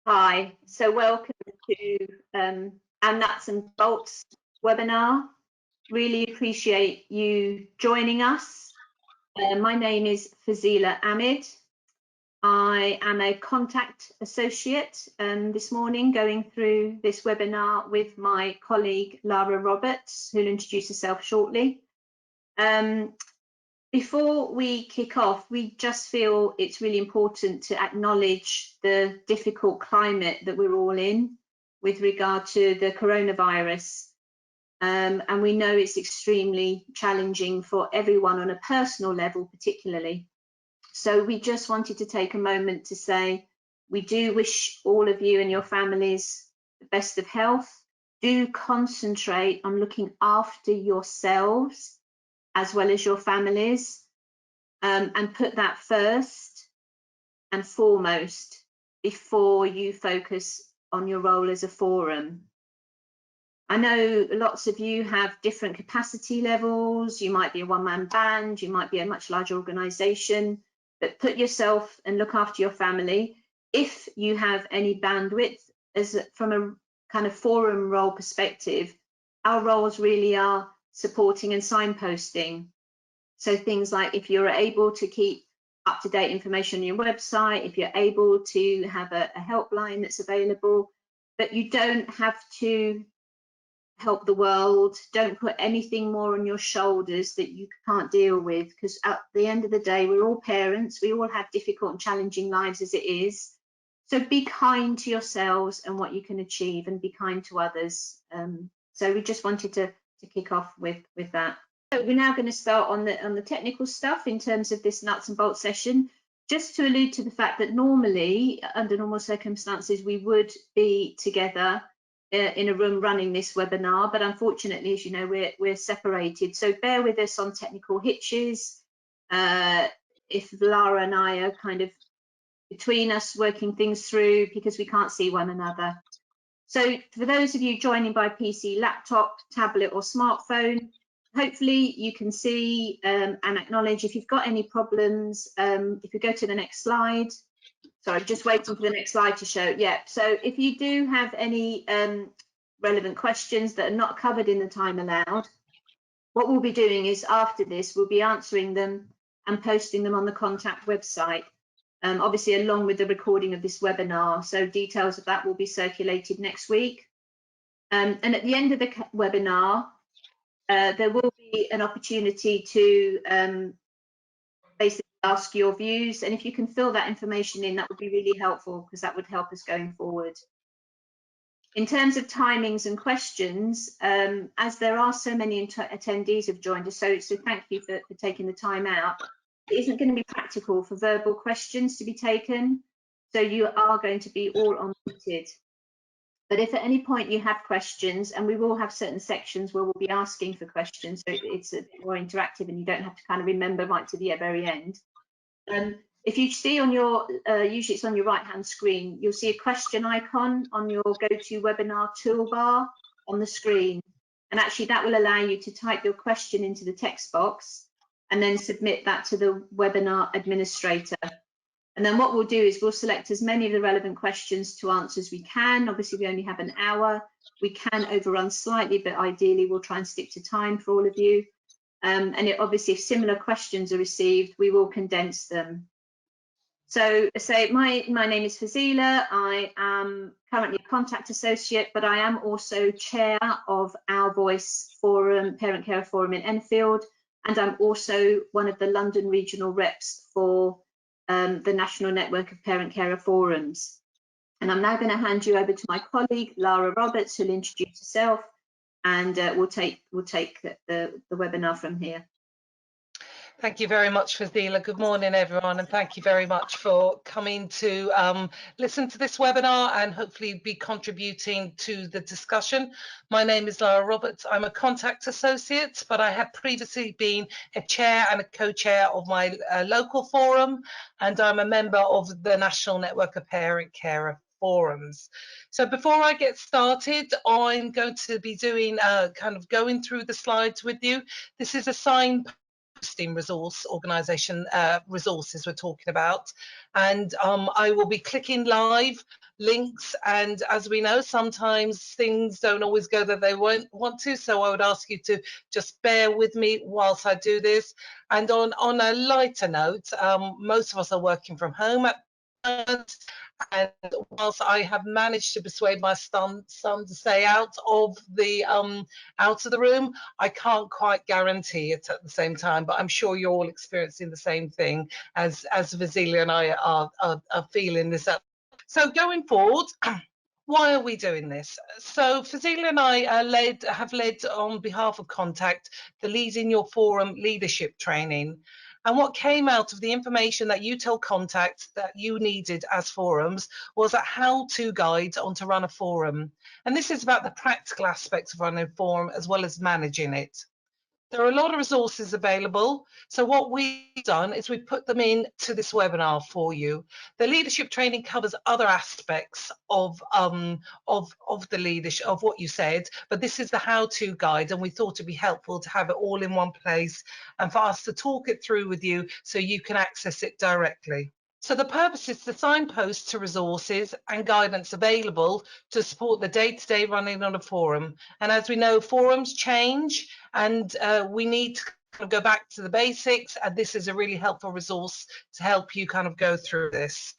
Hi, so welcome to our Nuts and Bolts webinar. Really appreciate you joining us. My name is Fazilla Amide. I am a contact associate this morning going through this webinar with my colleague Lara Roberts, who'll introduce herself shortly. Before we kick off, we just feel it's really important to acknowledge the difficult climate that we're all in with regard to the coronavirus. And we know it's extremely challenging for everyone on a personal level, particularly. So we just wanted to take a moment to say, we do wish all of you and your families the best of health. Do concentrate on looking after yourselves as well as your families, and put that first and foremost before you focus on your role as a forum. I know lots of you have different capacity levels. You might be a one-man band, you might be a much larger organisation, but put yourself and look after your family. If you have any bandwidth, from a kind of forum role perspective, our roles really are supporting and signposting. So things like if you're able to keep up-to-date information on your website, if you're able to have a helpline that's available, but you don't have to help the world. Don't put anything more on your shoulders that you can't deal with, because at the end of the day, we're all parents. We all have difficult and challenging lives as it is. So be kind to yourselves and what you can achieve, and be kind to others. So we just wanted to kick off with that. So we're now going to start on the technical stuff in terms of this nuts and bolts session. Just to allude to the fact that normally, under normal circumstances, we would be together in a room running this webinar, but unfortunately, as you know, we're separated. So bear with us on technical hitches. If Lara and I are kind of between us working things through because we can't see one another. So for those of you joining by PC, laptop, tablet or smartphone, hopefully you can see and acknowledge. If you've got any problems, if you go to the next slide. Sorry, just waiting for the next slide to show. Yeah, so if you do have any relevant questions that are not covered in the time allowed, what we'll be doing is after this, we'll be answering them and posting them on the contact website, obviously along with the recording of this webinar. So details of that will be circulated next week. And at the end of the webinar, there will be an opportunity to basically ask your views, and if you can fill that information in, that would be really helpful, because that would help us going forward. In terms of timings and questions, as there are so many attendees have joined us, so thank you for taking the time out. It isn't going to be practical for verbal questions to be taken, so you are going to be all unmuted. But if at any point you have questions, and we will have certain sections where we'll be asking for questions, so it's a bit more interactive and you don't have to kind of remember right to the very end. If you see on your, usually it's on your right hand screen, you'll see a question icon on your GoToWebinar toolbar on the screen. And actually that will allow you to type your question into the text box and then submit that to the webinar administrator. And then what we'll do is we'll select as many of the relevant questions to answer as we can. Obviously, we only have an hour. We can overrun slightly, but ideally we'll try and stick to time for all of you. And obviously, if similar questions are received, we will condense them. So my name is Fazilla. I am currently a contact associate, but I am also chair of Our Voice Forum, Parent Carer Forum in Enfield. And I'm also one of the London regional reps for the National Network of Parent Carer Forums. And I'm now going to hand you over to my colleague, Lara Roberts, who'll introduce herself, and we'll take the webinar from here. Thank you very much, Fazilla. Good morning, everyone, and thank you very much for coming to listen to this webinar and hopefully be contributing to the discussion. My name is Lara Roberts. I'm a contact associate, but I have previously been a chair and a co-chair of my local forum, and I'm a member of the National Network of Parent Carer Forums. So before I get started, I'm going to be doing kind of going through the slides with you. This is a sign hosting resource organisation resources we're talking about, and I will be clicking live links, and as we know, sometimes things don't always go that they won't want to, so I would ask you to just bear with me whilst I do this. And on a lighter note, most of us are working from home at the moment, and whilst I have managed to persuade my son to stay out of the room, I can't quite guarantee it at the same time. But I'm sure you're all experiencing the same thing as Fazilla and I are feeling this up. So going forward, why are we doing this? So Fazilla and I have led on behalf of Contact the Leading Your Forum leadership training. And what came out of the information that you told Contact that you needed as forums was a how-to guide on to run a forum. And this is about the practical aspects of running a forum as well as managing it. There are a lot of resources available. So what we've done is we put them into this webinar for you. The leadership training covers other aspects of the leadership, of what you said, but this is the how-to guide, and we thought it'd be helpful to have it all in one place and for us to talk it through with you so you can access it directly. So the purpose is to signpost to resources and guidance available to support the day-to-day running on a forum. And as we know, forums change, and we need to kind of go back to the basics, and this is a really helpful resource to help you kind of go through this.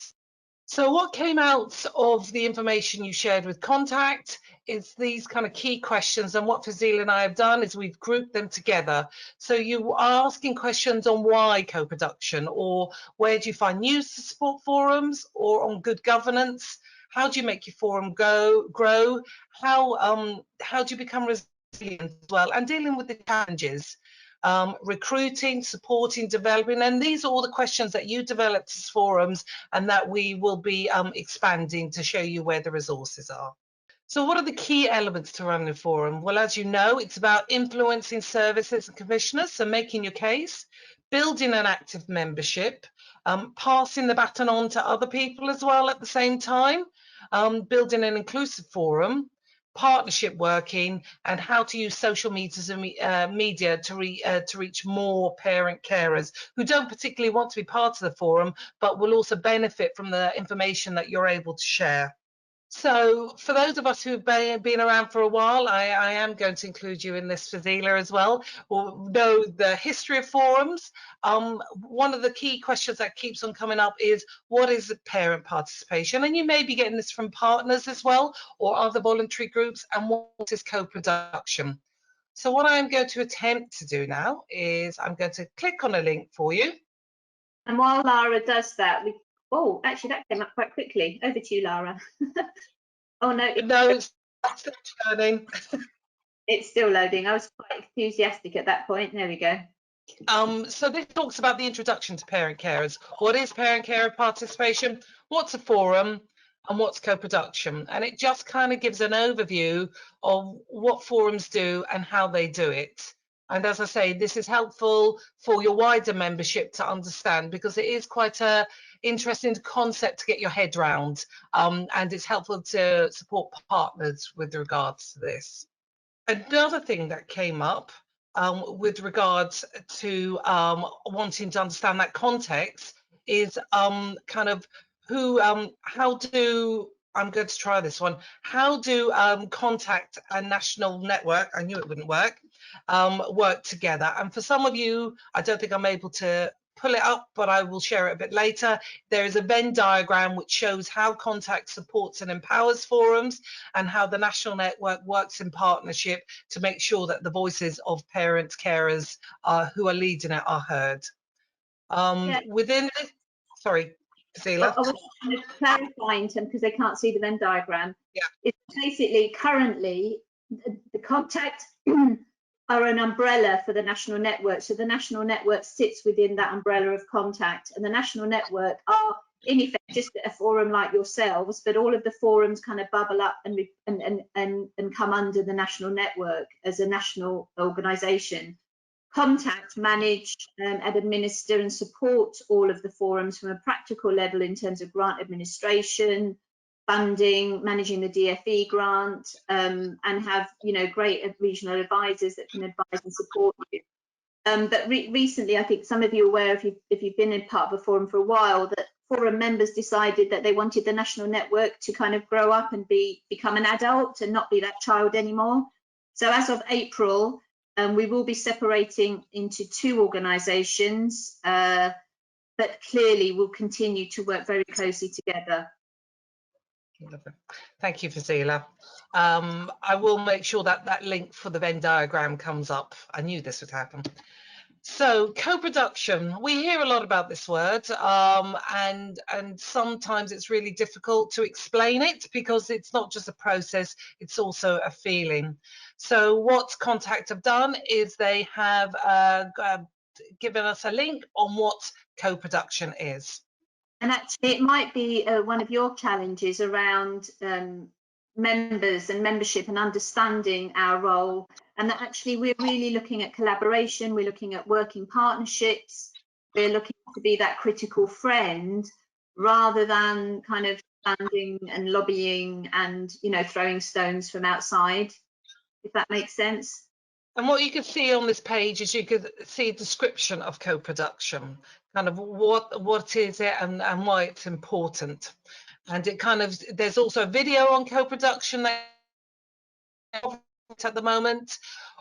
So what came out of the information you shared with Contact is these kind of key questions, and what Fazilla and I have done is we've grouped them together. So you are asking questions on why co-production, or where do you find news to support forums, or on good governance, how do you make your forum grow, how do you become resilient as well, and dealing with the challenges. Recruiting, supporting, developing, and these are all the questions that you developed as forums and that we will be expanding to show you where the resources are. So what are the key elements to running a forum? Well, as you know, it's about influencing services and commissioners, so making your case, building an active membership, passing the baton on to other people as well at the same time, building an inclusive forum, partnership working, and how to use social media to reach more parent carers who don't particularly want to be part of the forum, but will also benefit from the information that you're able to share. So for those of us who've been around for a while, I am going to include you in this, Fazilla, as well, or know the history of forums. One of the key questions that keeps on coming up is, what is parent participation? And you may be getting this from partners as well, or other voluntary groups, and what is co-production? So what I'm going to attempt to do now is I'm going to click on a link for you. And while Lara does that, oh, actually that came up quite quickly. Over to you, Lara. Oh no. No, it's still turning. It's still loading. I was quite enthusiastic at that point. There we go. So this talks about the introduction to parent carers. What is parent carer participation? What's a forum? And what's co-production? And it just kind of gives an overview of what forums do and how they do it. And as I say, this is helpful for your wider membership to understand, because it is quite a interesting concept to get your head round. And it's helpful to support partners with regards to this. Another thing that came up with regards to wanting to understand that context is kind of how do, I'm going to try this one, how do Contact and National Network, I knew it wouldn't work together? And for some of you, I don't think I'm able to pull it up, but I will share it a bit later. There is a Venn diagram which shows how Contact supports and empowers forums, and how the National Network works in partnership to make sure that the voices of parents, carers who are leading it are heard. Within it, sorry, Fazilla. I was kind of clarifying to them because they can't see the Venn diagram. Yeah. It's basically currently the Contact are an umbrella for the National Network. So the National Network sits within that umbrella of Contact, and the National Network are in effect just a forum like yourselves, but all of the forums kind of bubble up and come under the National Network as a national organisation. Contact manage and administer and support all of the forums from a practical level in terms of grant administration, funding, managing the DFE grant, and have, you know, great regional advisors that can advise and support you. But recently, I think some of you are aware, if you've been in part of a forum for a while, that forum members decided that they wanted the national network to kind of grow up and become an adult and not be that child anymore. So as of April, we will be separating into 2 organisations, but clearly we'll continue to work very closely together. Thank you, Fazilla. I will make sure that that link for the Venn diagram comes up. I knew this would happen. So co-production, we hear a lot about this word, and sometimes it's really difficult to explain it because it's not just a process, it's also a feeling. So what Contact have done is they have given us a link on what co-production is. And actually, it might be one of your challenges around members and membership and understanding our role, and that actually we're really looking at collaboration, we're looking at working partnerships, we're looking to be that critical friend rather than kind of standing and lobbying and, you know, throwing stones from outside, if that makes sense. And what you can see on this page is you could see a description of co-production, kind of what is it and why it's important. And it kind of, there's also a video on co-production at the moment,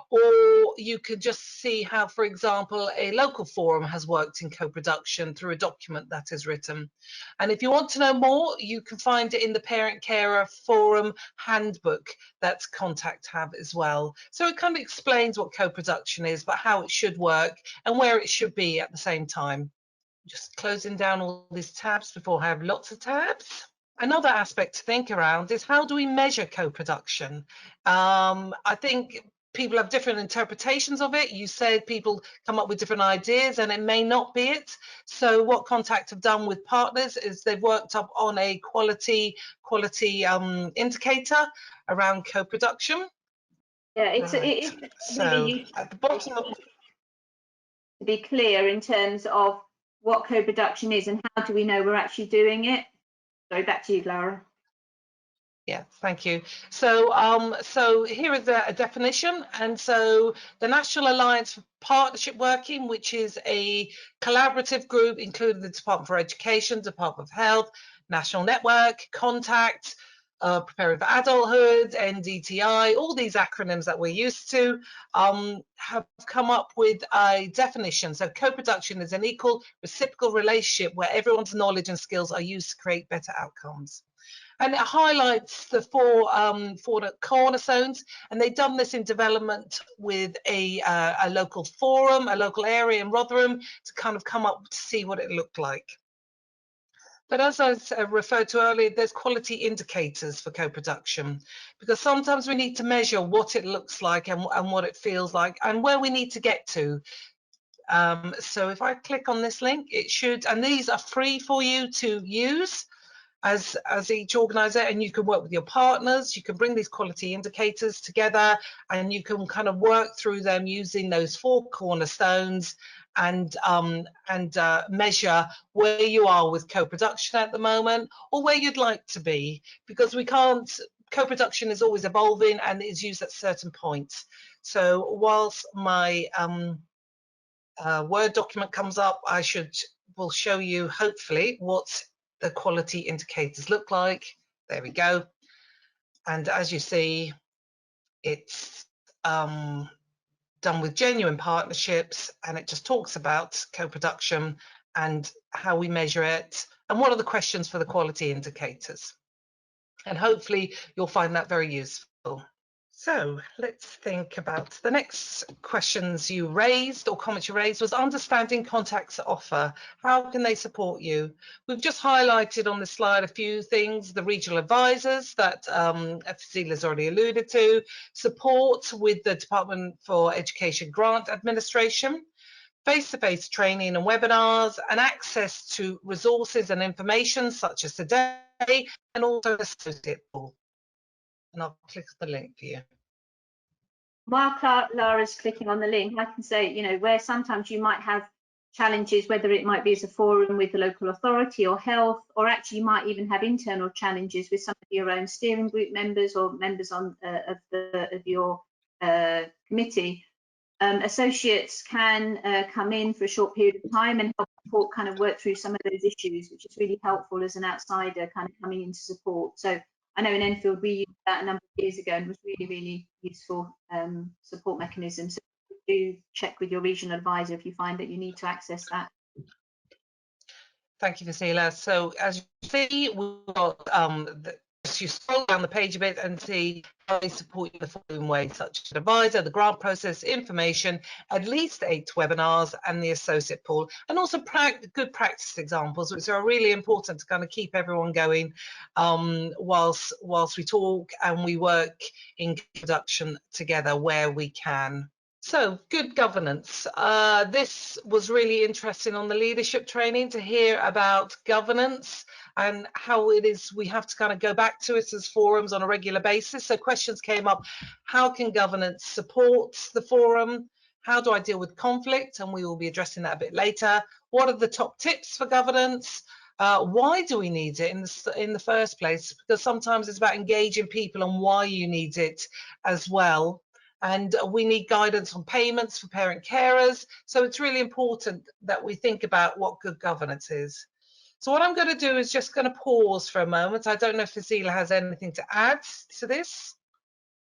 or you could just see how, for example, a local forum has worked in co-production through a document that is written. And if you want to know more, you can find it in the Parent Carer Forum handbook that Contact have as well. So it kind of explains what co-production is, but how it should work and where it should be at the same time. Just closing down all these tabs before I have lots of tabs. Another aspect to think around is how do we measure co-production? I think people have different interpretations of it. You said people come up with different ideas and it may not be it. So what Contact have done with partners is they've worked up on a quality indicator around co-production. Yeah, it's really at the bottom of to be clear in terms of what co-production is and how do we know we're actually doing it. Sorry, back to you, Lara. Yeah, thank you. So, so here is a definition. And so the National Alliance for Partnership Working, which is a collaborative group, including the Department for Education, Department of Health, National Network, Contact, Preparing for Adulthood, NDTI, all these acronyms that we're used to, have come up with a definition. So co-production is an equal reciprocal relationship where everyone's knowledge and skills are used to create better outcomes. And it highlights the four cornerstones, and they've done this in development with a local forum, a local area in Rotherham, to kind of come up to see what it looked like. But as I referred to earlier, there's quality indicators for co-production, because sometimes we need to measure what it looks like and what it feels like and where we need to get to. So if I click on this link, it should, and these are free for you to use as each organizer, and you can work with your partners, you can bring these quality indicators together and you can kind of work through them using those 4 cornerstones and measure where you are with co-production at the moment or where you'd like to be, because we can't, co-production is always evolving and is used at certain points. So whilst my Word document comes up, will show you hopefully what the quality indicators look like. There we go. And as you see, it's done with genuine partnerships, and it just talks about co-production and how we measure it and what are the questions for the quality indicators. And hopefully you'll find that very useful. So let's think about the next questions you raised or comments you raised was understanding Contact's offer. How can they support you? We've just highlighted on the slide a few things, the regional advisors that Fazilla's already alluded to, support with the Department for Education Grant Administration, face-to-face training and webinars, and access to resources and information such as today, and also associate pool. And I'll click the link for you. While Lara's clicking on the link, I can say, you know, where sometimes you might have challenges, whether it might be as a forum with the local authority or health, or actually you might even have internal challenges with some of your own steering group members or members on of your committee. Associates can come in for a short period of time and help support kind of work through some of those issues, which is really helpful as an outsider kind of coming in to support. So I know in Enfield we used that a number of years ago and was really, really useful support mechanism. So do check with your regional advisor if you find that you need to access that. Thank you, Fazilla. So as you see, we've got you scroll down the page a bit and see how they support you in the following ways, such as an advisor, the grant process, information, at least 8 webinars, and the associate pool, and also good practice examples, which are really important to kind of keep everyone going whilst we talk and we work in production together where we can. So, good governance. This was really interesting on the leadership training to hear about governance and how it is we have to kind of go back to it as forums on a regular basis. So questions came up: how can governance support the forum? How do I deal with conflict? And we will be addressing that a bit later. What are the top tips for governance? Why do we need it in the first place? Because sometimes it's about engaging people and why you need it as well. And we need guidance on payments for parent carers. So it's really important that we think about what good governance is. So what I'm going to do is just going to pause for a moment. I don't know if Fazilla has anything to add to this.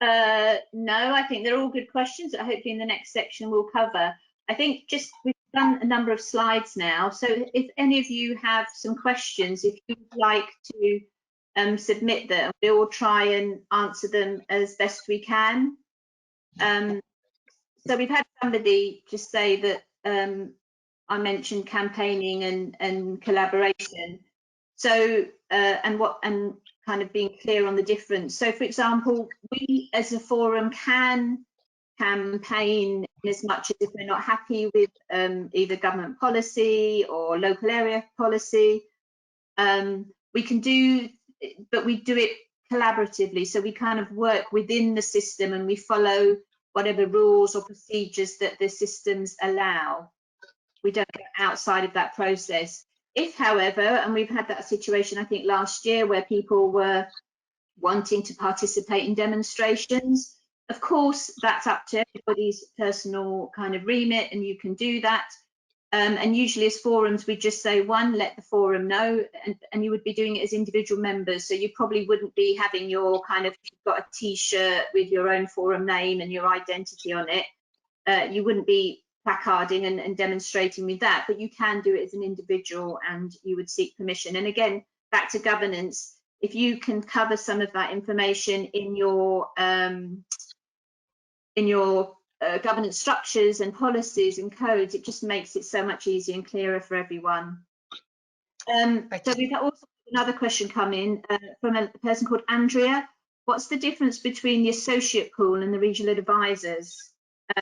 No, I think they're all good questions that hopefully in the next section we'll cover. I think just we've done a number of slides now. So if any of you have some questions, if you'd like to submit them, we'll try and answer them as best we can. So we've had somebody just say that I mentioned campaigning and collaboration. So and kind of being clear on the difference. So for example, we as a forum can campaign in as much as if we're not happy with either government policy or local area policy. We can do, but we do it collaboratively. So we kind of work within the system and we follow whatever rules or procedures that the systems allow. We don't get outside of that process. If, however, and we've had that situation, I think last year, where people were wanting to participate in demonstrations, of course, that's up to everybody's personal kind of remit, and you can do that. And usually as forums, we just say, one, let the forum know, and you would be doing it as individual members. So you probably wouldn't be having your kind of, you've got a T-shirt with your own forum name and your identity on it. You wouldn't be placarding and demonstrating with that, but you can do it as an individual and you would seek permission. And again, back to governance, if you can cover some of that information in your governance structures and policies and codes, it just makes it so much easier and clearer for everyone. So we've also another question come in from a person called Andrea. What's the difference between the associate pool and the regional advisors?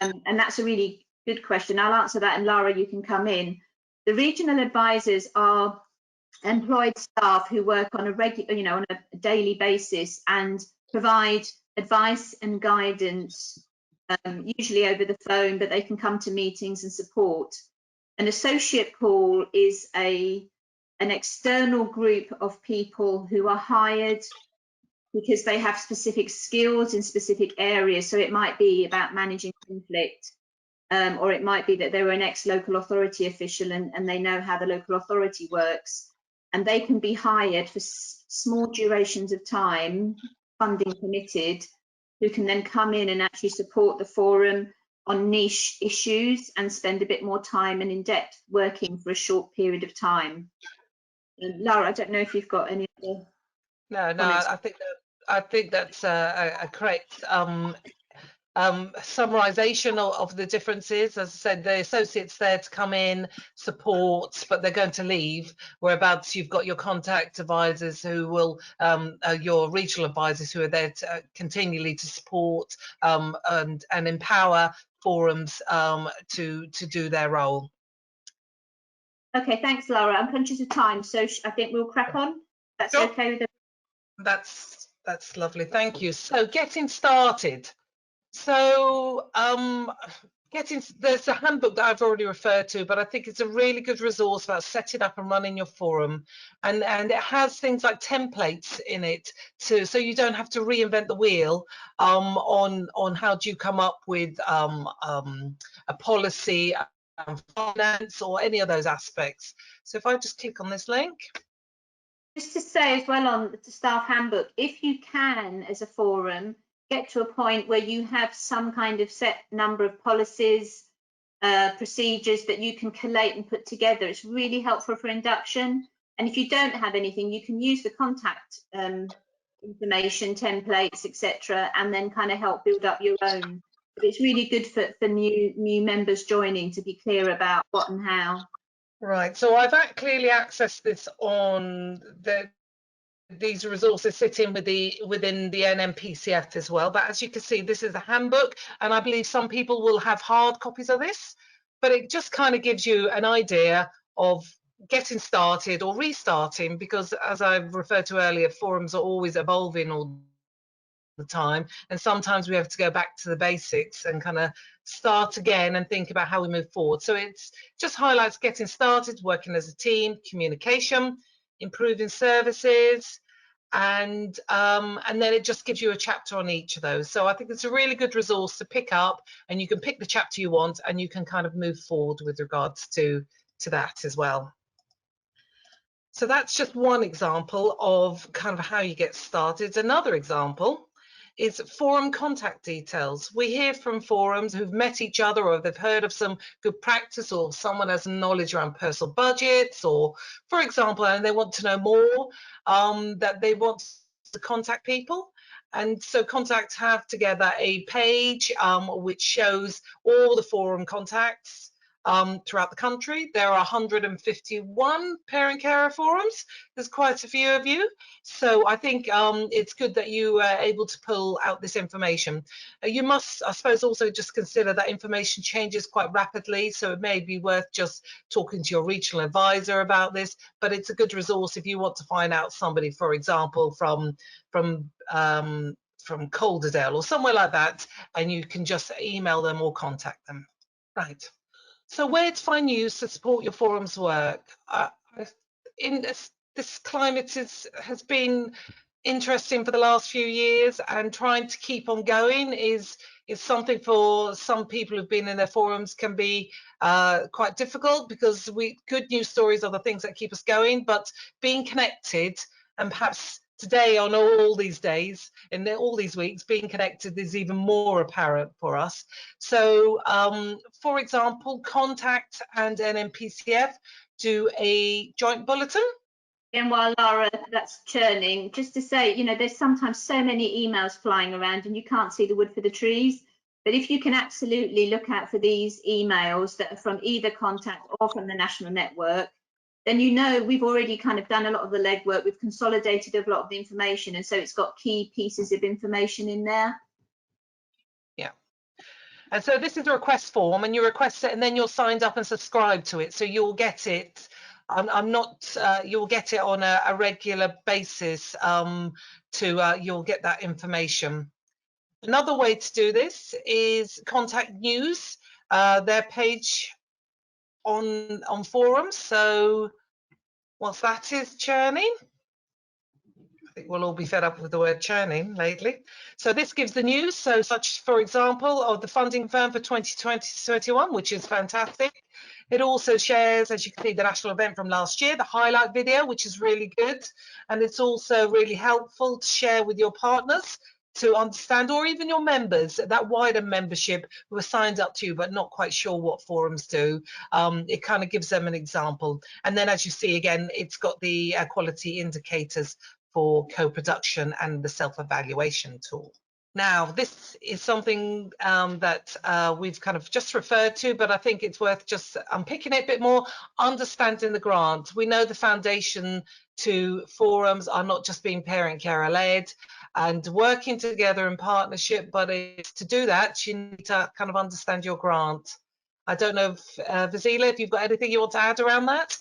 And that's a really good question. I'll answer that, and Lara, you can come in. The regional advisors are employed staff who work on a regular, on a daily basis and provide advice and guidance, usually over the phone, but they can come to meetings and support. An associate pool is an external group of people who are hired because they have specific skills in specific areas. So it might be about managing conflict, or it might be that they were an ex-local authority official and they know how the local authority works. And they can be hired for small durations of time, funding permitted, who can then come in and actually support the forum on niche issues and spend a bit more time and in-depth working for a short period of time. Lara, I don't know if you've got any other comments. I think that's a correct summarization of the differences. As I said, the associates there to come in, support, but they're going to leave. Whereabouts you've got your contact advisors who will, your regional advisors who are there to, continually to support and empower forums to do their role. Okay, thanks, Lara. I'm conscious of time, so I think we'll crack on. That's sure. Okay with everyone? That's lovely. Thank you. So getting started. So there's a handbook that I've already referred to, but I think it's a really good resource about setting up and running your forum, and it has things like templates in it so you don't have to reinvent the wheel on how do you come up with a policy, finance, or any of those aspects. So if I just click on this link. Just to say as well on the staff handbook, if you can, as a forum, get to a point where you have some kind of set number of policies, procedures that you can collate and put together, it's really helpful for induction. And if you don't have anything, you can use the contact information, templates, etc., and then kind of help build up your own. But it's really good for new members joining to be clear about what and how. Right, so I've clearly accessed this on these resources sitting within the NNPCF as well. But as you can see, this is a handbook, and I believe some people will have hard copies of this, but it just kind of gives you an idea of getting started or restarting, because as I've referred to earlier, forums are always evolving all the time, and sometimes we have to go back to the basics and kind of start again and think about how we move forward. So it's just highlights getting started, working as a team, communication, improving services, and then it just gives you a chapter on each of those. So I think it's a really good resource to pick up, and you can pick the chapter you want and you can kind of move forward with regards to that as well. So that's just one example of kind of how you get started. Another example is forum contact details. We hear from forums who've met each other, or they've heard of some good practice, or someone has knowledge around personal budgets, or for example, and they want to know more, that they want to contact people. And so Contact have together a page which shows all the forum contacts throughout the country. There are 151 parent carer forums. There's quite a few of you. So I think it's good that you are able to pull out this information. You must, I suppose, also just consider that information changes quite rapidly. So it may be worth just talking to your regional advisor about this, but it's a good resource if you want to find out somebody, for example, from Calderdale or somewhere like that, and you can just email them or contact them. Right. So where to find news to support your forum's work? In this climate has been interesting for the last few years, and trying to keep on going is something for some people who've been in their forums can be quite difficult, because good news stories are the things that keep us going, but being connected, and perhaps today on all these days and all these weeks, being connected is even more apparent for us. So for example, Contact and NNPCF do a joint bulletin. And while Lara, that's churning, just to say, you know, there's sometimes so many emails flying around and you can't see the wood for the trees. But if you can absolutely look out for these emails that are from either Contact or from the national network, then you know we've already kind of done a lot of the legwork, we've consolidated a lot of the information, and so it's got key pieces of information in there. Yeah. And so this is a request form, and you request it, and then you're signed up and subscribed to it, so you'll get it. You'll get it on a regular basis. You'll get that information. Another way to do this is Contact News, their page on forums. So once that is churning, I think we'll all be fed up with the word churning lately. So this gives the news. So such, for example, of the funding firm for 2020-21, which is fantastic. It also shares, as you can see, the national event from last year, the highlight video, which is really good. And it's also really helpful to share with your partners to understand, or even your members, that wider membership who are signed up to you but not quite sure what forums do. It kind of gives them an example. And then, as you see again, it's got the quality indicators for co-production and the self-evaluation tool. Now, this is something that we've kind of just referred to, but I think it's worth just unpicking it a bit more. Understanding the grant. We know the foundation to forums are not just being parent carer led and working together in partnership, but to do that, you need to kind of understand your grant. I don't know if Fazilla, if you've got anything you want to add around that?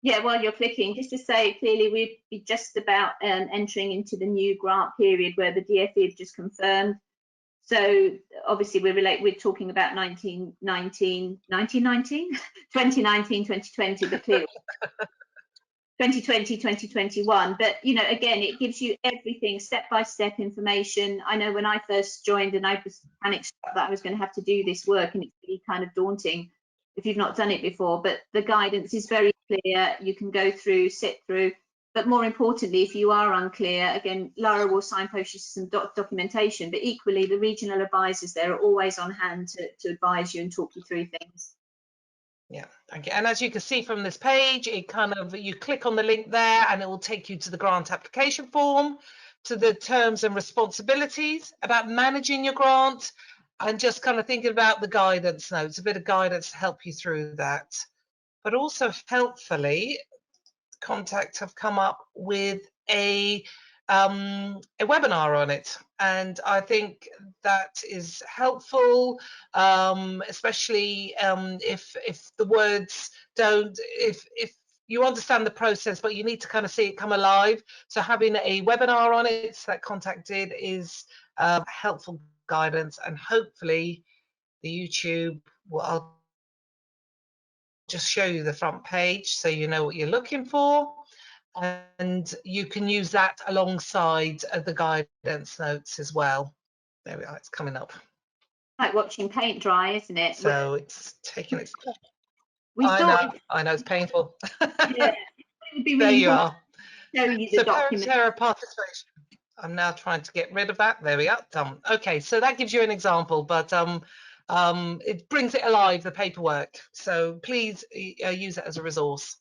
Yeah, while you're clicking, just to say clearly we'd be just about entering into the new grant period where the DfE have just confirmed. So obviously we're talking about 2019, 2020, but clearly 2020, 2021. But, you know, again, it gives you everything, step-by-step information. I know when I first joined and I was panicked that I was going to have to do this work, and it's really kind of daunting if you've not done it before, but the guidance is very clear. You can go through, sit through, but more importantly, if you are unclear, again, Lara will signpost you some documentation, but equally the regional advisors there are always on hand to advise you and talk you through things. Yeah, okay. And as you can see from this page, it kind of, you click on the link there and it will take you to the grant application form, to the terms and responsibilities about managing your grant, and just kind of thinking about the guidance notes, a bit of guidance to help you through that. But also helpfully, Contact have come up with a webinar on it, and I think that is helpful, especially if the words don't, if you understand the process but you need to kind of see it come alive. So having a webinar on it that Contact did is helpful guidance, and hopefully the YouTube will, I'll just show you the front page so you know what you're looking for, and you can use that alongside the guidance notes as well. There we are, it's coming up. Like watching paint dry, isn't it? So it's taking its I know it's painful. Yeah, it would be There really you are. show you the So document. parent-error participation. I'm now trying to get rid of that. There we are, done. Okay, so that gives you an example, but it brings it alive, the paperwork. So please use it as a resource.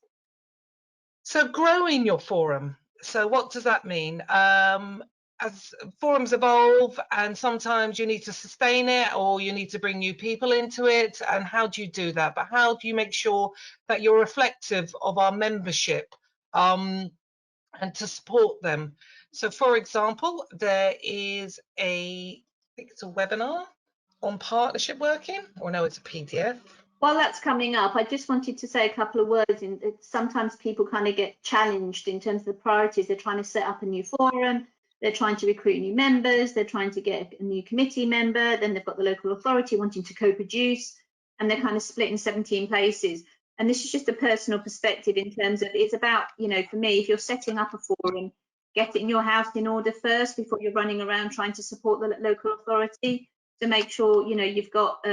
So growing your forum. So what does that mean? As forums evolve, and sometimes you need to sustain it or you need to bring new people into it. And how do you do that? But how do you make sure that you're reflective of our membership and to support them? So for example, there is I think it's a webinar on partnership working, or no, it's a PDF. While that's coming up, I just wanted to say a couple of words. Sometimes people kind of get challenged in terms of the priorities. They're trying to set up a new forum, they're trying to recruit new members, they're trying to get a new committee member, then they've got the local authority wanting to co-produce, and they're kind of split in 17 places. And this is just a personal perspective in terms of, it's about, you know, for me, if you're setting up a forum, getting your house in order first before you're running around trying to support the local authority. To make sure, you know, you've got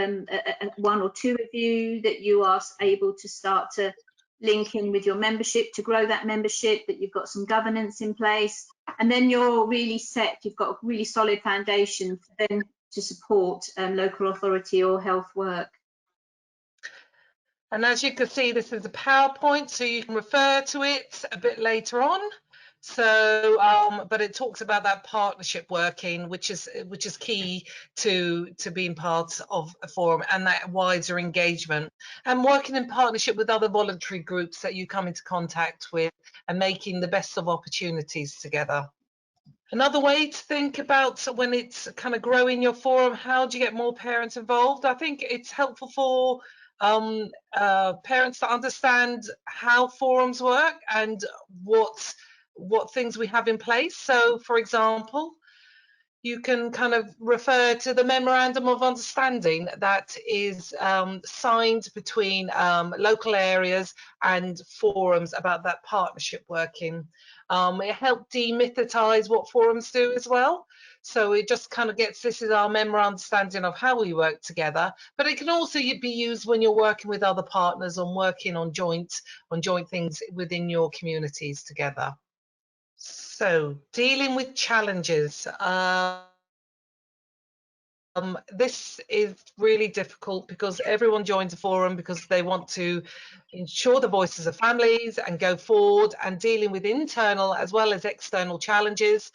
one or two of you that you are able to start to link in with your membership, to grow that membership, that you've got some governance in place, and then you're really set, you've got a really solid foundation for then to support local authority or health work. And as you can see, this is a PowerPoint, so you can refer to it a bit later on. So, but it talks about that partnership working, which is key to being part of a forum, and that wider engagement, and working in partnership with other voluntary groups that you come into contact with, and making the best of opportunities together. Another way to think about when it's kind of growing your forum, how do you get more parents involved? I think it's helpful for parents to understand how forums work and what things we have in place. So, for example, you can kind of refer to the memorandum of understanding that is signed between local areas and forums about that partnership working. It helped demythitize what forums do as well. So it just kind of gets, this is our memorandum understanding of how we work together, but it can also be used when you're working with other partners on working on joint things within your communities together. So dealing with challenges. This is really difficult because everyone joins a forum because they want to ensure the voices of families and go forward, and dealing with internal as well as external challenges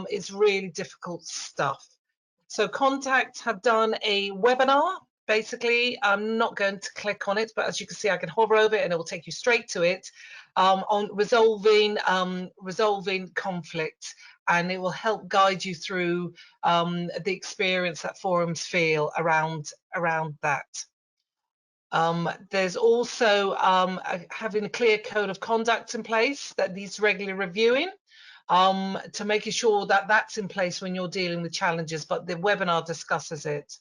is really difficult stuff. So Contact have done a webinar. Basically, I'm not going to click on it, but as you can see, I can hover over it and it will take you straight to it, on resolving conflict, and it will help guide you through the experience that forums feel around that. There's also having a clear code of conduct in place that needs regular reviewing. to making sure that that's in place when you're dealing with challenges, but the webinar discusses it.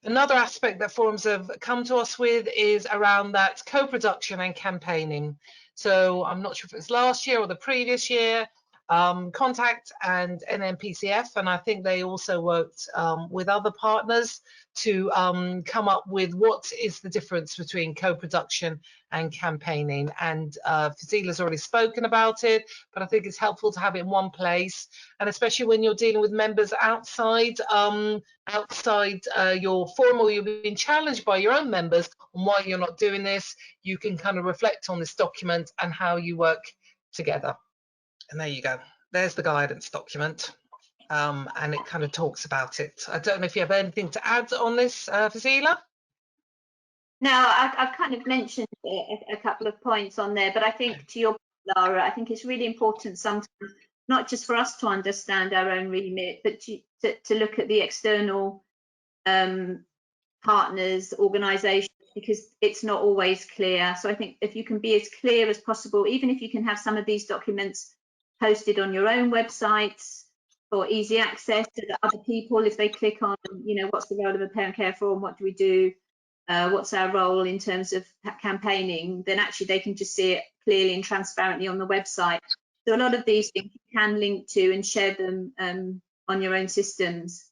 Another aspect that forums have come to us with is around that co-production and campaigning. So I'm not sure if it's last year or the previous year, Contact and NNPCF, and I think they also worked with other partners to come up with what is the difference between co-production and campaigning. And Fazila's already spoken about it, but I think it's helpful to have it in one place, and especially when you're dealing with members outside your forum, or you're being challenged by your own members on why you're not doing this, you can kind of reflect on this document and how you work together. And there you go. There's the guidance document, and it kind of talks about it. I don't know if you have anything to add on this, Fazilla? No, I've kind of mentioned a couple of points on there, but I think to your point, Lara, I think it's really important sometimes, not just for us to understand our own remit, but to look at the external partners, organisations, because it's not always clear. So I think if you can be as clear as possible, even if you can have some of these documents posted on your own websites for easy access to the other people, if they click on, you know, what's the role of a parent care forum, what do we do, what's our role in terms of campaigning, then actually they can just see it clearly and transparently on the website. So a lot of these things you can link to and share them on your own systems.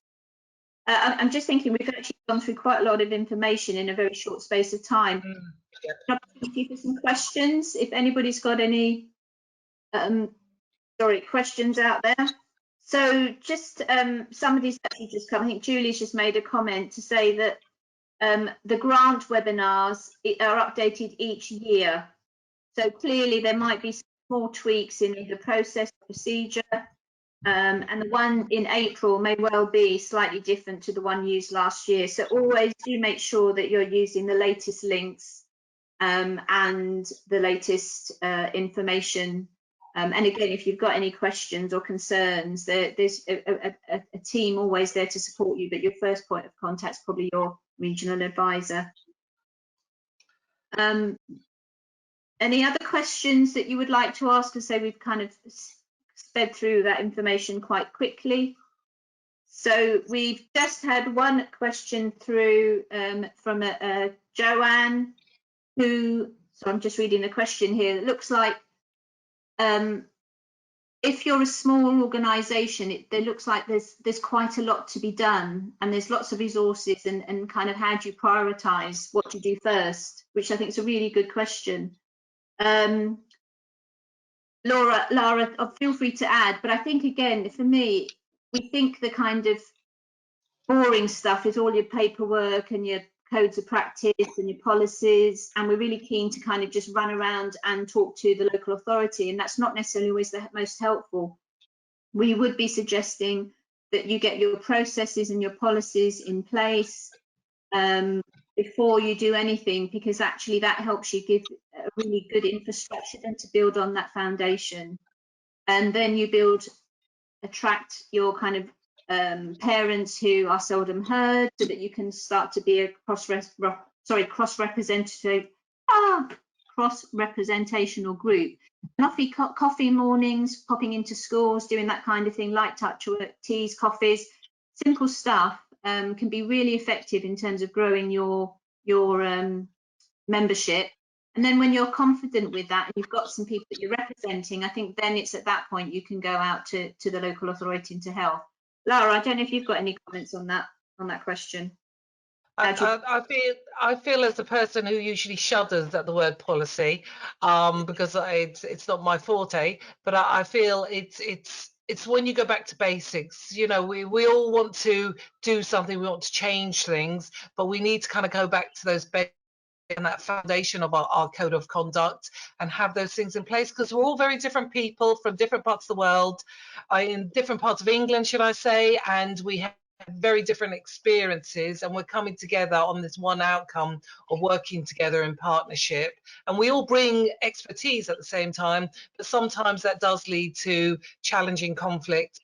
I'm just thinking we've actually gone through quite a lot of information in a very short space of time. Yeah. Opportunity for some questions, if anybody's got any questions out there. So just somebody's actually just come, I think Julie's just made a comment to say that the grant webinars are updated each year. So clearly there might be small tweaks in the process procedure, and the one in April may well be slightly different to the one used last year. So always do make sure that you're using the latest links and the latest information. And again, if you've got any questions or concerns, there's a team always there to support you, but your first point of contact is probably your regional advisor. Any other questions that you would like to ask? I say we've kind of sped through that information quite quickly. So we've just had one question through from Joanne, who, so I'm just reading the question here. It looks like if you're a small organisation, it looks like there's quite a lot to be done, and there's lots of resources, and kind of how do you prioritise what you do first, which I think is a really good question. Lara, feel free to add, but I think again, for me, we think the kind of boring stuff is all your paperwork and your codes of practice and your policies, and we're really keen to kind of just run around and talk to the local authority, and that's not necessarily always the most helpful. We would be suggesting that you get your processes and your policies in place before you do anything, because actually that helps you give a really good infrastructure and to build on that foundation. And then you attract your kind of parents who are seldom heard, so that you can start to be a cross-representational group. And coffee mornings, popping into schools, doing that kind of thing, light touch work, teas, coffees, simple stuff can be really effective in terms of growing your membership. And then when you're confident with that and you've got some people that you're representing, I think then it's at that point you can go out to the local authority and to help. Lara, I don't know if you've got any comments on that question. I feel as a person who usually shudders at the word policy, because it's not my forte, but I feel it's when you go back to basics. You know, we all want to do something, we want to change things, but we need to kind of go back to those basics and that foundation of our code of conduct, and have those things in place, because we're all very different people from different parts of the world, in different parts of England, should I say, and we have very different experiences, and we're coming together on this one outcome of working together in partnership. And we all bring expertise at the same time, but sometimes that does lead to challenging conflict,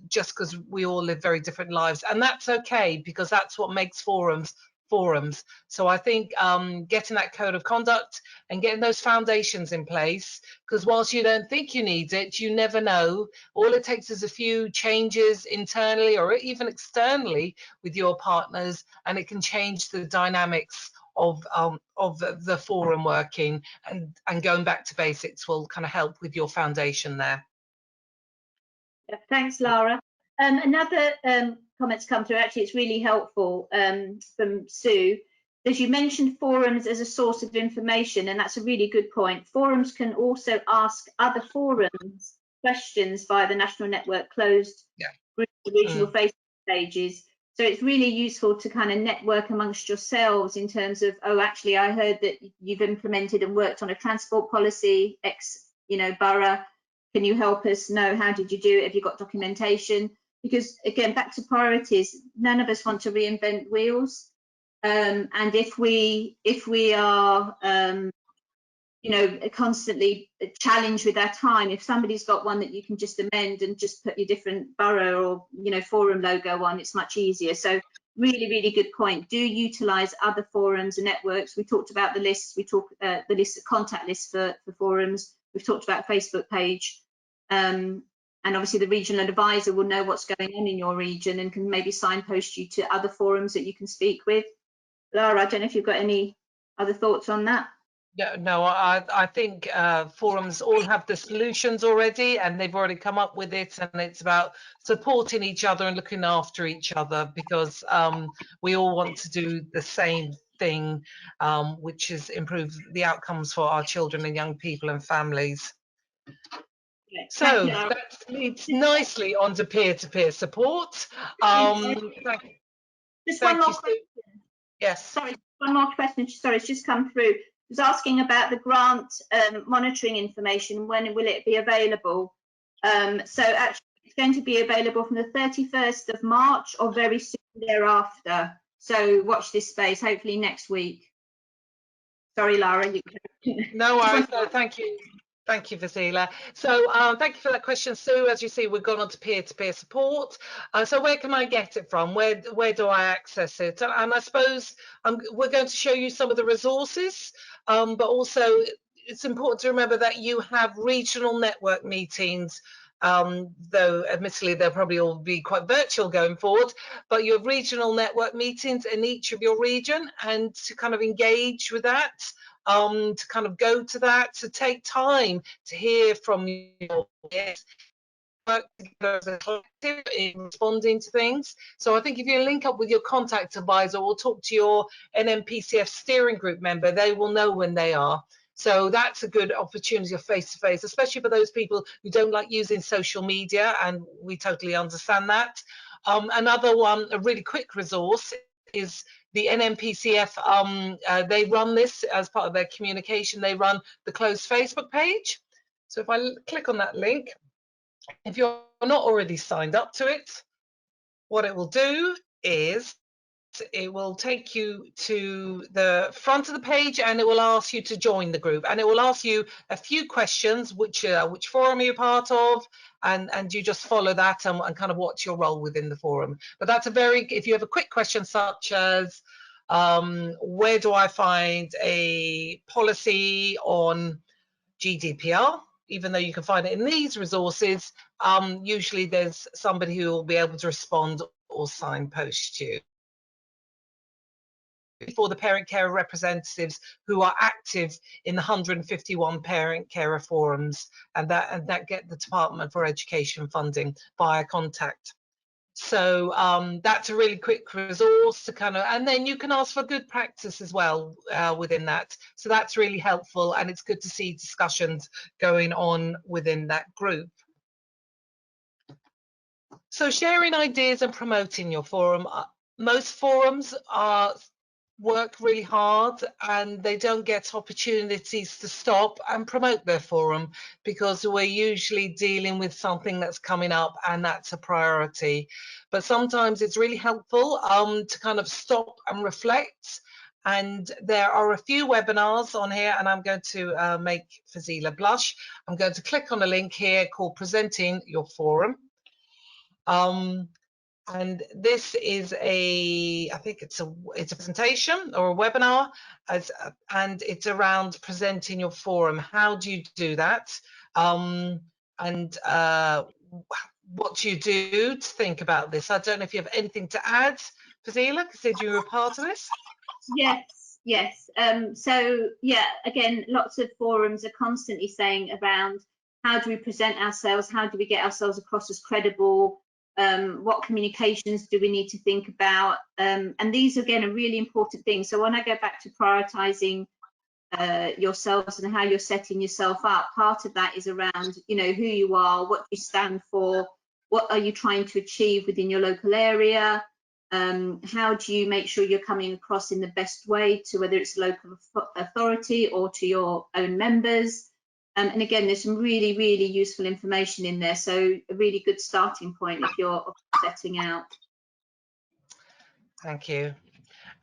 just because we all live very different lives, and that's okay, because that's what makes forums forums. So I think getting that code of conduct and getting those foundations in place, because whilst you don't think you need it, you never know. All it takes is a few changes internally or even externally with your partners, and it can change the dynamics of the forum working, and going back to basics will kind of help with your foundation there. Yeah, thanks, Lara. Another comment's come through. Actually, it's really helpful from Sue. As you mentioned, forums as a source of information, and that's a really good point. Forums can also ask other forums questions via the National Network closed group original Facebook pages. So it's really useful to kind of network amongst yourselves in terms of, oh, actually, I heard that you've implemented and worked on a transport policy, X, borough. Can you help us know, how did you do it? Have you got documentation? Because again, back to priorities, none of us want to reinvent wheels. And if we are, constantly challenged with our time, if somebody's got one that you can just amend and just put your different borough or, forum logo on, it's much easier. So really, really good point. Do utilize other forums and networks. We talked about the lists. We talked the list of contact lists for forums. We've talked about a Facebook page. And obviously the regional advisor will know what's going on in your region and can maybe signpost you to other forums that you can speak with. Lara, I don't know if you've got any other thoughts on that. No, I think forums all have the solutions already, and they've already come up with it, and it's about supporting each other and looking after each other, because we all want to do the same thing, which is improve the outcomes for our children and young people and families. So that leads nicely onto peer-to-peer support. Just one more question. Yes. Sorry, one more question. Sorry, it's just come through. I was asking about the grant monitoring information. When will it be available? So actually, it's going to be available from the 31st of March or very soon thereafter. So watch this space. Hopefully next week. Sorry, Lara. No worries. No, thank you. Thank you, Fazilla. So thank you for that question, Sue. As you see, we've gone on to peer-to-peer support. So where can I get it from? Where do I access it? And I suppose we're going to show you some of the resources, but also it's important to remember that you have regional network meetings, though admittedly they'll probably all be quite virtual going forward, but you have regional network meetings in each of your region, and to kind of engage with that, to kind of go to that, to take time to hear from your guests, work together as a collective in responding to things. So I think if you link up with your contact advisor or talk to your NNPCF steering group member, they will know when they are. So that's a good opportunity of face-to-face, especially for those people who don't like using social media, and we totally understand that. Another one, a really quick resource, is the NNPCF. They run this as part of their communication. They run the closed Facebook page. So if I click on that link, if you're not already signed up to it, what it will do is it will take you to the front of the page, and it will ask you to join the group, and it will ask you a few questions, which forum are you part of, and you just follow that and kind of what's your role within the forum. But that's if you have a quick question such as where do I find a policy on GDPR, even though you can find it in these resources, usually there's somebody who will be able to respond or signpost you. For the parent carer representatives who are active in the 151 parent carer forums, and that get the Department for Education funding via contact. So that's a really quick resource to kind of, and then you can ask for good practice as well within that. So that's really helpful, and it's good to see discussions going on within that group. So sharing ideas and promoting your forum. Most forums work really hard, and they don't get opportunities to stop and promote their forum because we're usually dealing with something that's coming up and that's a priority. But sometimes it's really helpful to kind of stop and reflect. And there are a few webinars on here, and I'm going to make Fazilla blush. I'm going to click on a link here called Presenting Your Forum. And this is I think it's a presentation or a webinar, and it's around presenting your forum. How do you do that? And what do you do to think about this? I don't know if you have anything to add, Fazilla, because you were a part of this. Yes. So yeah, again, lots of forums are constantly saying around how do we present ourselves, how do we get ourselves across as credible, what communications do we need to think about, and these again are really important things. So when I go back to prioritizing yourselves and how you're setting yourself up, part of that is around, you know, who you are, what you stand for, what are you trying to achieve within your local area. How do you make sure you're coming across in the best way to whether it's local authority or to your own members? And again, there's some really, really useful information in there. So a really good starting point if you're setting out. Thank you.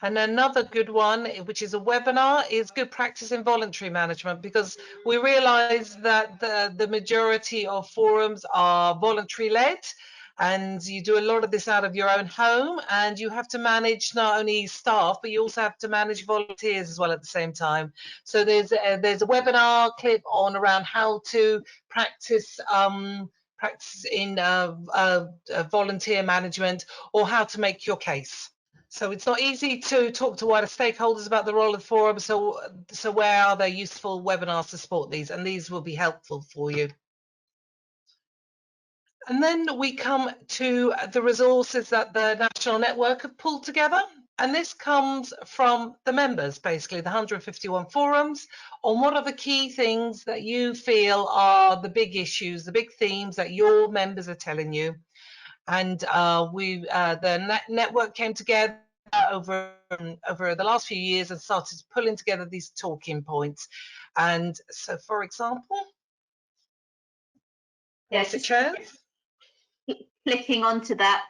And another good one, which is a webinar, is good practice in voluntary management, because we realise that the majority of forums are voluntary led, and you do a lot of this out of your own home, and you have to manage not only staff, but you also have to manage volunteers as well at the same time. So there's a webinar clip on around how to practice in volunteer management, or how to make your case. So it's not easy to talk to wider stakeholders about the role of the forum. So where are there useful webinars to support these? And these will be helpful for you. And then we come to the resources that the National Network have pulled together. And this comes from the members, basically, the 151 forums, on what are the key things that you feel are the big issues, the big themes that your members are telling you. And the network came together over the last few years and started pulling together these talking points. And so, for example, Yes, clicking onto that.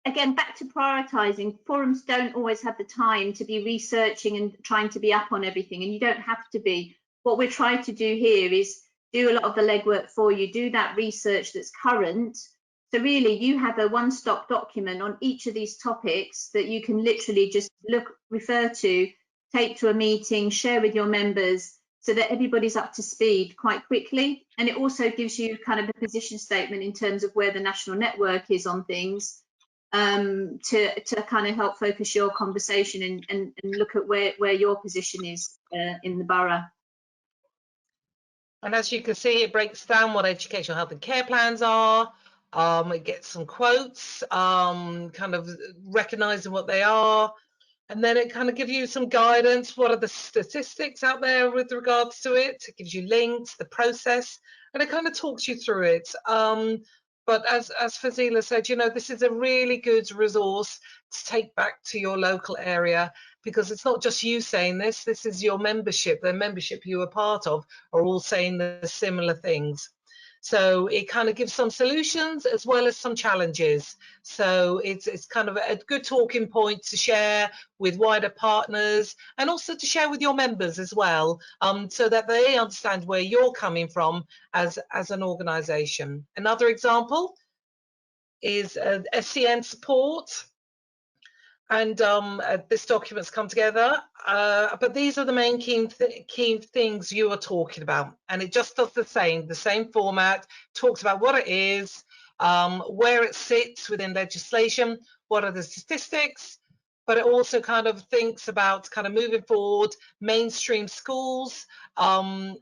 Again, back to prioritising. Forums don't always have the time to be researching and trying to be up on everything, and you don't have to be. What we're trying to do here is do a lot of the legwork for you, do that research that's current. So really, you have a one-stop document on each of these topics that you can literally just refer to, take to a meeting, share with your members, so that everybody's up to speed quite quickly. And it also gives you kind of a position statement in terms of where the national network is on things, to kind of help focus your conversation and look at where your position is in the borough. And as you can see, it breaks down what educational health and care plans are. It gets some quotes, kind of recognising what they are. And then it kind of gives you some guidance. What are the statistics out there with regards to it? It gives you links, the process, and it kind of talks you through it. But as Fazilla said, you know, this is a really good resource to take back to your local area, because it's not just you saying this. This is your membership. The membership you are part of are all saying the similar things. So it kind of gives some solutions as well as some challenges. So it's kind of a good talking point to share with wider partners, and also to share with your members as well, so that they understand where you're coming from as an organisation. Another example is SCN support. And this document's come together, but these are the main key things you are talking about, and it just does the same format, talks about what it is, where it sits within legislation, what are the statistics, but it also kind of thinks about kind of moving forward, mainstream schools, and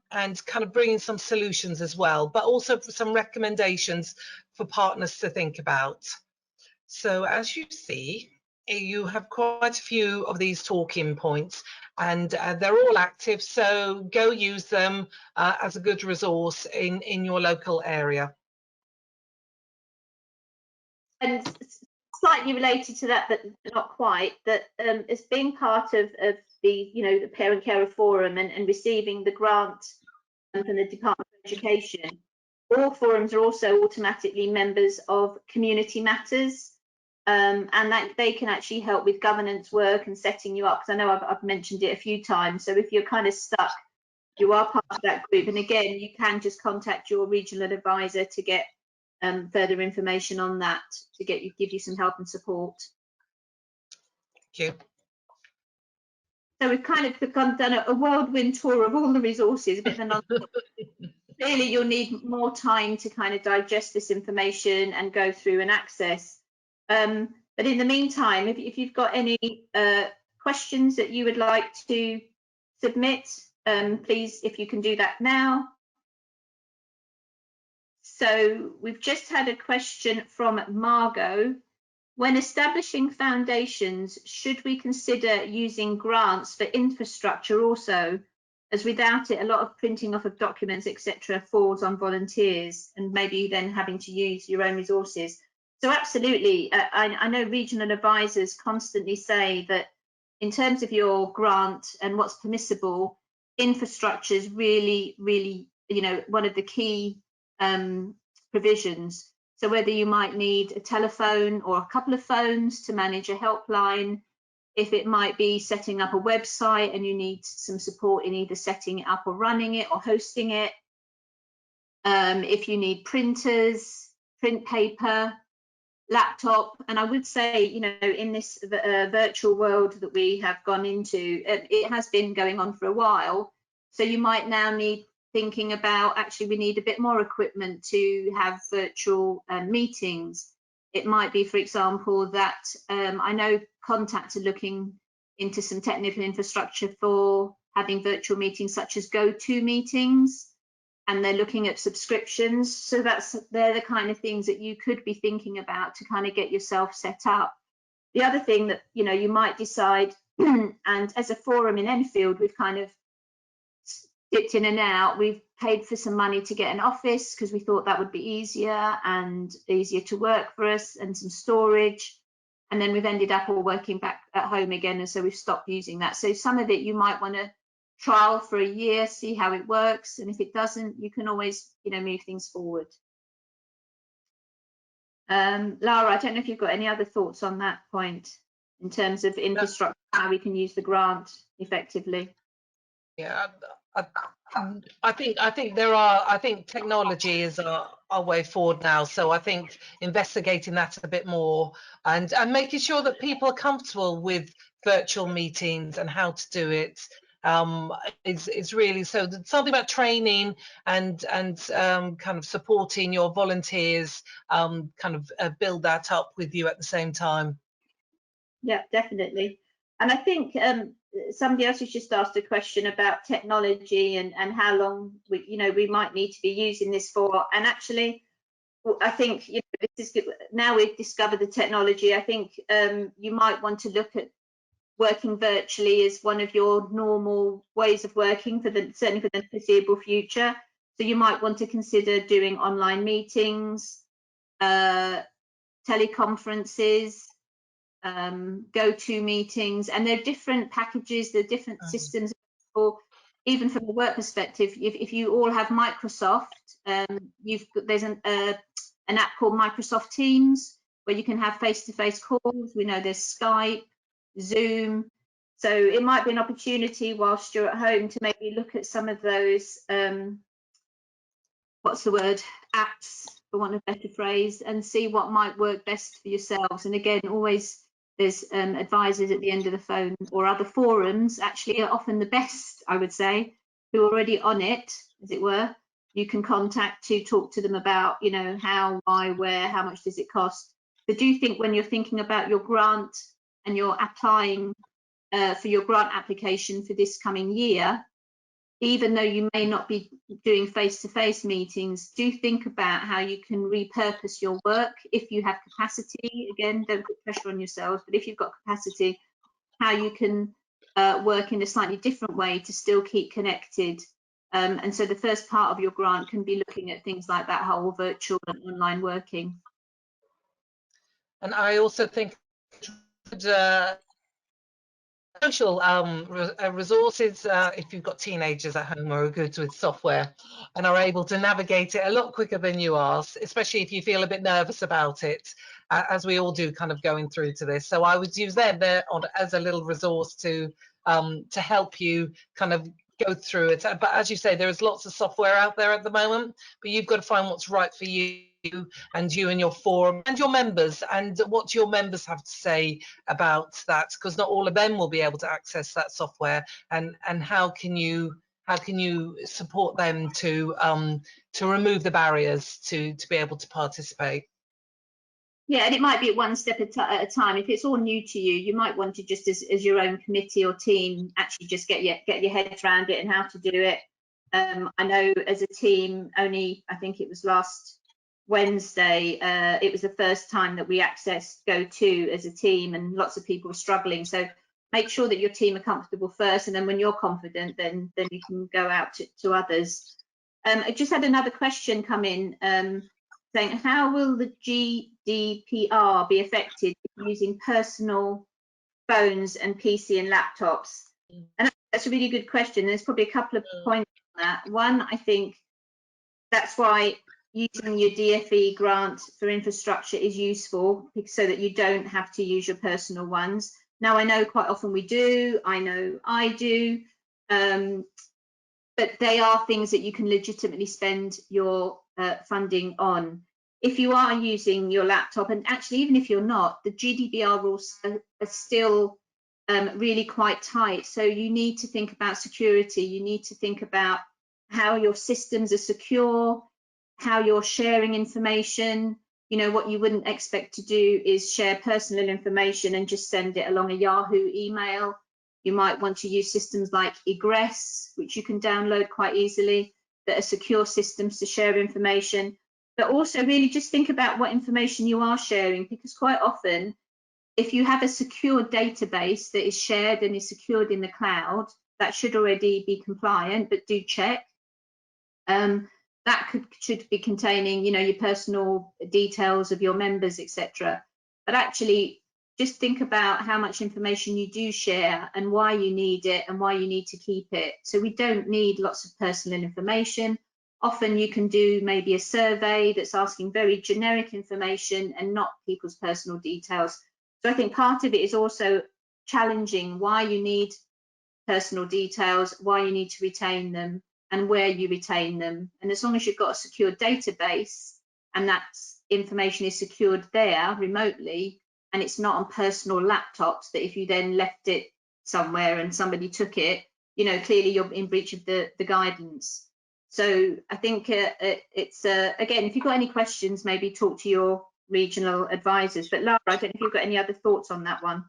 kind of bringing some solutions as well, but also some recommendations for partners to think about. So as you see, you have quite a few of these talking points, and they're all active, so go use them as a good resource in your local area. And slightly related to that, but not quite, that as being part of the, you know, the Parent Carer Forum and receiving the grant from the Department of Education, all forums are also automatically members of Community Matters. And that they can actually help with governance work and setting you up, because I know I've mentioned it a few times. So if you're kind of stuck, you are part of that group, and again, you can just contact your regional advisor to get further information on that to give you some help and support. Thank you. So we've kind of done a whirlwind tour of all the resources, a bit of a non-stop. Clearly, you'll need more time to kind of digest this information and go through and access. But in the meantime, if you've got any questions that you would like to submit, please, if you can do that now. So we've just had a question from Margot. When establishing foundations, should we consider using grants for infrastructure also, as without it, a lot of printing off of documents, etc., falls on volunteers and maybe then having to use your own resources? So absolutely, I know regional advisors constantly say that in terms of your grant and what's permissible, infrastructure is really, really, one of the key provisions. So whether you might need a telephone or a couple of phones to manage a helpline, if it might be setting up a website and you need some support in either setting it up or running it or hosting it, if you need printers, print paper, laptop. And I would say, in this virtual world that we have gone into, it has been going on for a while. So you might now need thinking about, actually, we need a bit more equipment to have virtual meetings. It might be, for example, that I know Contact are looking into some technical infrastructure for having virtual meetings such as GoToMeetings, and they're looking at subscriptions. So they're the kind of things that you could be thinking about to kind of get yourself set up. The other thing that you might decide, and as a forum in Enfield, we've kind of dipped in and out. We've paid for some money to get an office because we thought that would be easier to work for us, and some storage. And then we've ended up all working back at home again, and so we've stopped using that. So some of it you might want to trial for a year, see how it works, and if it doesn't, you can always move things forward. Lara, I don't know if you've got any other thoughts on that point in terms of infrastructure, how we can use the grant effectively. Yeah, I think technology is our way forward now. So I think investigating that a bit more and making sure that people are comfortable with virtual meetings and how to do it is really, so something about training and kind of supporting your volunteers, kind of build that up with you at the same time. Yeah, definitely. And I think somebody else has just asked a question about technology and how long we might need to be using this for. And actually, I think this is, now we've discovered the technology, I think you might want to look at working virtually as one of your normal ways of working certainly for the foreseeable future. So you might want to consider doing online meetings, teleconferences, GoToMeetings, and there are different packages, there are different systems. Or even from a work perspective, if you all have Microsoft, there's an app called Microsoft Teams where you can have face-to-face calls. We know there's Skype, Zoom. So it might be an opportunity whilst you're at home to maybe look at some of those apps, for want of a better phrase, and see what might work best for yourselves. And again, always there's advisors at the end of the phone, or other forums actually are often the best, I would say, who are already on it, as it were. You can contact to talk to them about, how, why, where, how much does it cost. But do think when you're thinking about your grant and you're applying for your grant application for this coming year, even though you may not be doing face-to-face meetings, do think about how you can repurpose your work if you have capacity. Again, don't put pressure on yourselves, but if you've got capacity, how you can work in a slightly different way to still keep connected. And so the first part of your grant can be looking at things like that whole virtual and online working. And I also think social resources, if you've got teenagers at home who are good with software and are able to navigate it a lot quicker than you are, especially if you feel a bit nervous about it, as we all do kind of going through to this. So I would use them there as a little resource to help you kind of go through it. But as you say, there is lots of software out there at the moment, but you've got to find what's right for you you and your forum and your members, and what your members have to say about that, because not all of them will be able to access that software, and how can you support them to remove the barriers to be able to participate? Yeah, and it might be one step at a time. If it's all new to you, you might want to just, as your own committee or team, actually just get your heads around it and how to do it. I know as a team, only I think it was last Wednesday, it was the first time that we accessed GoTo as a team, and lots of people were struggling. So make sure that your team are comfortable first, and then when you're confident, then you can go out to others. I just had another question come in. Saying, how will the GDPR be affected using personal phones and PC and laptops? And that's a really good question. There's probably a couple of points on that. One, I think that's why using your DFE grant for infrastructure is useful, so that you don't have to use your personal ones. Now, I know quite often we do, I know I do, but they are things that you can legitimately spend your funding on. If you are using your laptop, and actually even if you're not, the GDPR rules are still really quite tight. So you need to think about security. You need to think about how your systems are secure, how you're sharing information. You know, what you wouldn't expect to do is share personal information and just send it along a Yahoo email. You might want to use systems like Egress, which you can download quite easily, that are secure systems to share information. But also really just think about what information you are sharing, because quite often, if you have a secure database that is shared and is secured in the cloud, that should already be compliant, but do check. That should be containing, you know, your personal details of your members, etc. But actually, just think about how much information you do share and why you need it and why you need to keep it. So we don't need lots of personal information. Often you can do maybe a survey that's asking very generic information and not people's personal details. So I think part of it is also challenging why you need personal details, why you need to retain them, and where you retain them. And as long as you've got a secure database and that information is secured there remotely, and it's not on personal laptops, that if you then left it somewhere and somebody took it, you know, clearly you're in breach of the guidance. So I think it's, again, if you've got any questions, maybe talk to your regional advisors. But Lara, I don't know if you've got any other thoughts on that one.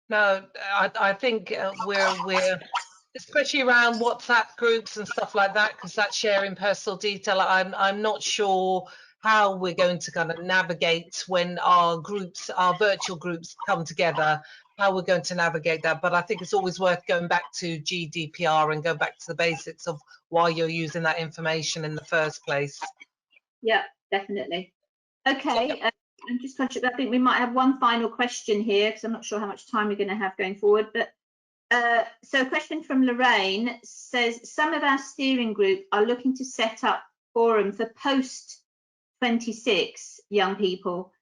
No, I think we're especially around WhatsApp groups and stuff like that, because that's sharing personal detail. I'm not sure how we're going to kind of navigate when our virtual groups come together, how we're going to navigate that. But I think it's always worth going back to GDPR and go back to the basics of why you're using that information in the first place. Yeah, definitely. Okay, I'm just conscious, I think we might have one final question here, because I'm not sure how much time we're going to have going forward. But so a question from Lorraine says, some of our steering group are looking to set up forum for post 26 young people,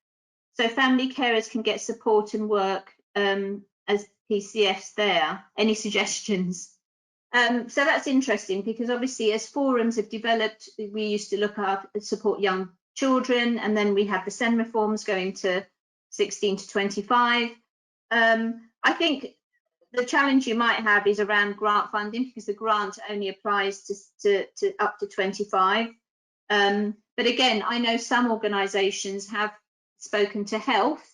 so family carers can get support and work as PCFs there. Any suggestions? So that's interesting, because obviously as forums have developed, we used to look at support young children, and then we had the SEN reforms going to 16 to 25. I think the challenge you might have is around grant funding, because the grant only applies to up to 25. But again, I know some organisations have spoken to health,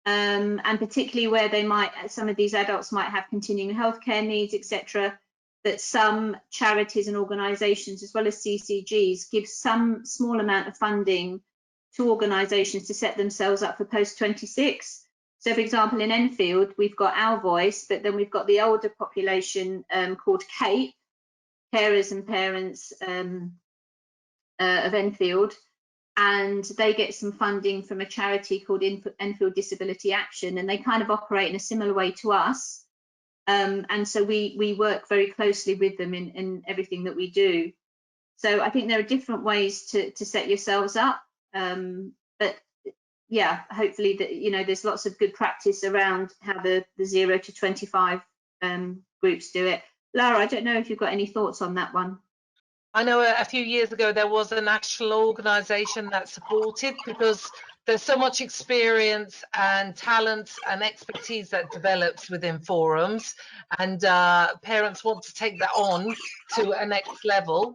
and particularly where they some of these adults might have continuing healthcare needs, etc. That some charities and organisations, as well as CCGs, give some small amount of funding to organisations to set themselves up for post 26. So, for example, in Enfield, we've got Our Voice, but then we've got the older population called CAPE, Carers and Parents of Enfield, and they get some funding from a charity called Enfield Disability Action, and they kind of operate in a similar way to us. And so we work very closely with them in everything that we do. So I think there are different ways to set yourselves up. But yeah, hopefully that, you know, there's lots of good practice around how the 0 to 25 groups do it. Lara, I don't know if you've got any thoughts on that one. I know a few years ago there was a national organisation that supported, because there's so much experience and talent and expertise that develops within forums, and parents want to take that on to a next level.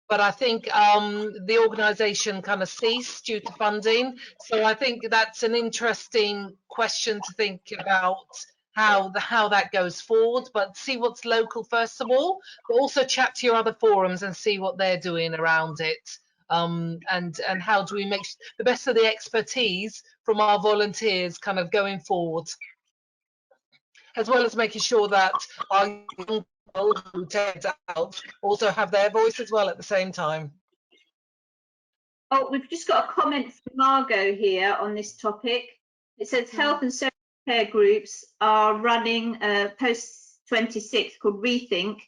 But I think the organisation kind of ceased due to funding. So I think that's an interesting question to think about, how that goes forward. But see what's local first of all, but also chat to your other forums and see what they're doing around it. And how do we make the best of the expertise from our volunteers kind of going forward, as well as making sure that our young people who take it out also have their voice as well at the same time. Oh, we've just got a comment from Margot here on this topic. It says health and social care groups are running a post-26 called Rethink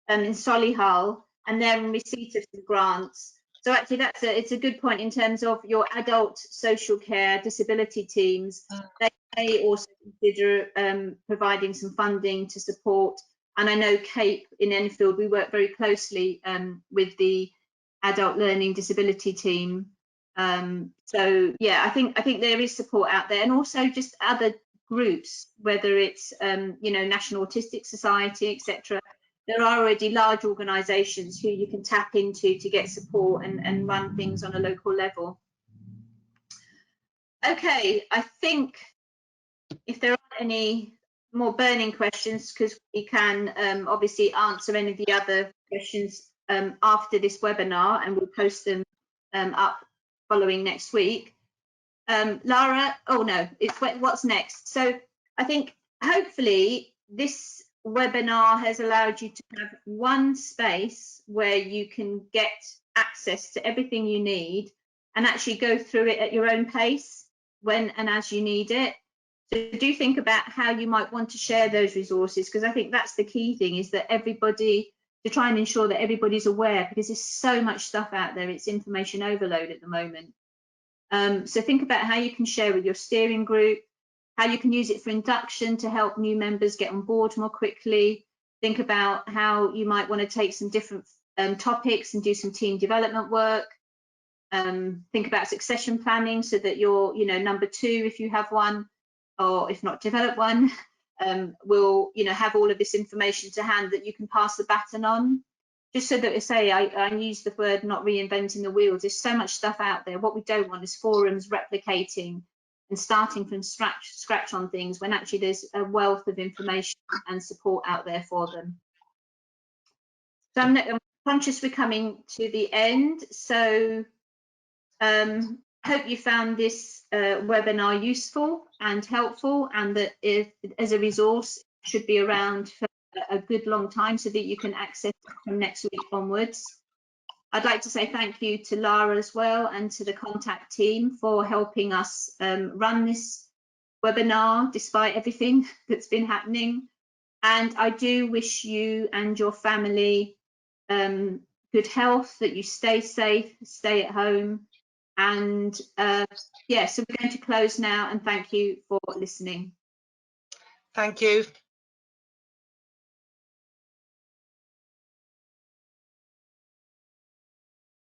in Solihull, and they're in receipt of some grants. So actually it's a good point in terms of your adult social care disability teams. They may also consider providing some funding to support. And I know Cape in Enfield, we work very closely with the adult learning disability team. So yeah, I think there is support out there, and also just other groups, whether it's you know, National Autistic Society, etc. There are already large organisations who you can tap into to get support and run things on a local level. Okay, I think if there aren't any more burning questions, because we can obviously answer any of the other questions after this webinar, and we'll post them up following next week. Lara, oh no, it's what's next. So I think hopefully this webinar has allowed you to have one space where you can get access to everything you need and actually go through it at your own pace when and as you need it. So do think about how you might want to share those resources, because I think that's the key thing, is that everybody, to try and ensure that everybody's aware, because there's so much stuff out there. It's information overload at the moment. So think about how you can share with your steering group, how you can use it for induction to help new members get on board more quickly. Think about how you might want to take some different topics and do some team development work. Think about succession planning so that you're, you know, number two, if you have one, or if not develop one, will, you know, have all of this information to hand that you can pass the baton on. Just so that we say, I use the word not reinventing the wheels. There's so much stuff out there. What we don't want is forums replicating and starting from scratch on things, when actually there's a wealth of information and support out there for them. So I'm conscious we're coming to the end. So hope you found this webinar useful and helpful, and that if, as a resource, should be around for a good long time so that you can access it from next week onwards. I'd like to say thank you to Lara as well, and to the contact team for helping us run this webinar despite everything that's been happening. And I do wish you and your family good health, that you stay safe, stay at home. And yeah, so we're going to close now, and thank you for listening. Thank you.